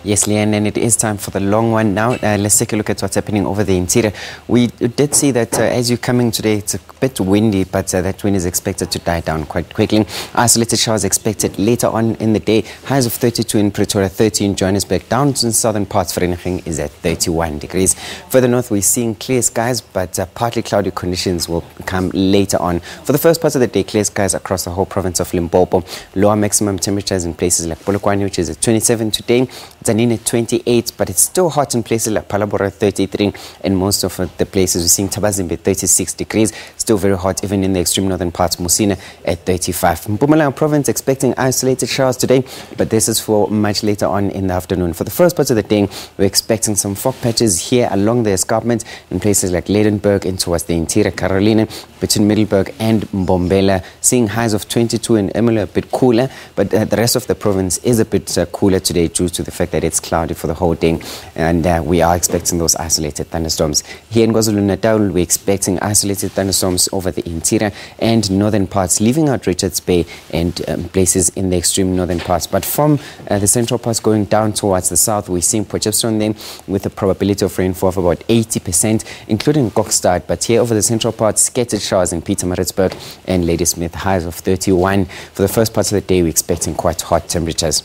Yes, Leanne, and it is time for the long one now. Let's take a look at what's happening over the interior. We did see that as you're coming today, it's a bit windy, but that wind is expected to die down quite quickly. Isolated showers expected later on in the day. Highs of 32 in Pretoria, 30 in Johannesburg. Down to the southern parts, Vereeniging is at 31 degrees. Further north, we're seeing clear skies, but partly cloudy conditions will come later on. For the first part of the day, clear skies across the whole province of Limpopo. Lower maximum temperatures in places like Polokwane, which is at 27 today. Tzaneen at 28, but it's still hot in places like Palabora, 33, and most of the places we're seeing Tabazimbe 36 degrees. Still very hot even in the extreme northern parts. Musina at 35. Mpumalanga province expecting isolated showers today, but this is for much later on in the afternoon. For the first part of the day, we're expecting some fog patches here along the escarpment in places like Lydenburg and towards the interior Carolina, between Middelburg and Mbombela. Seeing highs of 22 in Emily, a bit cooler, but the rest of the province is a bit cooler today due to the fact that it's cloudy for the whole day, and we are expecting those isolated thunderstorms. Here in KwaZulu-Natal, we're expecting isolated thunderstorms over the interior and northern parts, leaving out Richards Bay and places in the extreme northern parts. But from the central parts going down towards the south, we're seeing Potchefstroom there with a probability of rainfall of about 80%, including Kokstad. But here over the central parts, scattered showers in Pietermaritzburg and Ladysmith, highs of 31. For the first part of the day, we're expecting quite hot temperatures.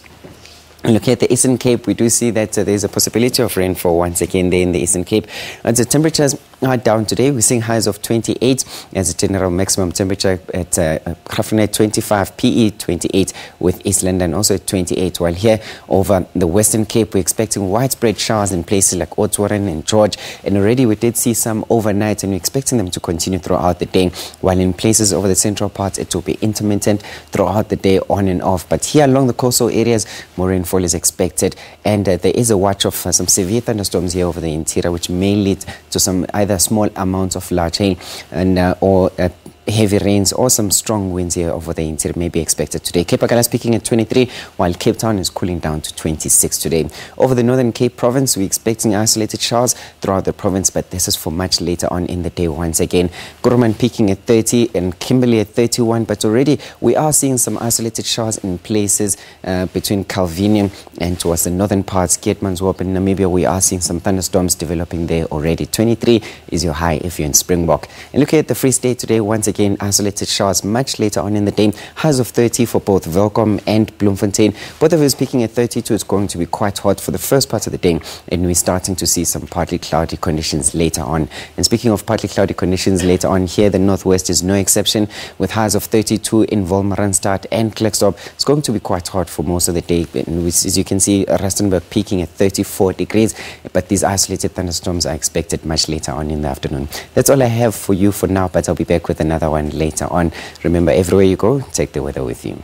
Looking at the Eastern Cape, we do see that there's a possibility of rainfall once again there in the Eastern Cape. The temperatures are down today. We're seeing highs of 28 as a general maximum temperature at Graaff-Reinet 25, PE 28 with East London also at 28. While here over the Western Cape, we're expecting widespread showers in places like Oudtshoorn and George. And already we did see some overnight, and we're expecting them to continue throughout the day. While in places over the central parts, it will be intermittent throughout the day, on and off. But here along the coastal areas, more rainfall is expected, and there is a watch of some severe thunderstorms here over the interior, which may lead to some either small amounts of large hail and or heavy rains or some strong winds here over the interior may be expected today. Cape Agala speaking at 23, while Cape Town is cooling down to 26 today. Over the Northern Cape province, we're expecting isolated showers throughout the province, but this is for much later on in the day once again. Kuruman peaking at 30 and Kimberley at 31, but already we are seeing some isolated showers in places between Calvinia and towards the northern parts, Keetmanshoop and Namibia. We are seeing some thunderstorms developing there already. 23 is your high if you're in Springbok. And looking at the Free State today, once again, isolated showers much later on in the day. Highs of 30 for both Welkom and Bloemfontein. Both of us peaking at 32. It's going to be quite hot for the first part of the day, and we're starting to see some partly cloudy conditions later on. And speaking of partly cloudy conditions later on, here the northwest is no exception, with highs of 32 in Wolmaranstad and Klerksdorp. It's going to be quite hot for most of the day, and as you can see, Rustenburg peaking at 34 degrees, but these isolated thunderstorms are expected much later on in the afternoon. That's all I have for you for now, but I'll be back with another one later on. Remember, everywhere you go, take the weather with you.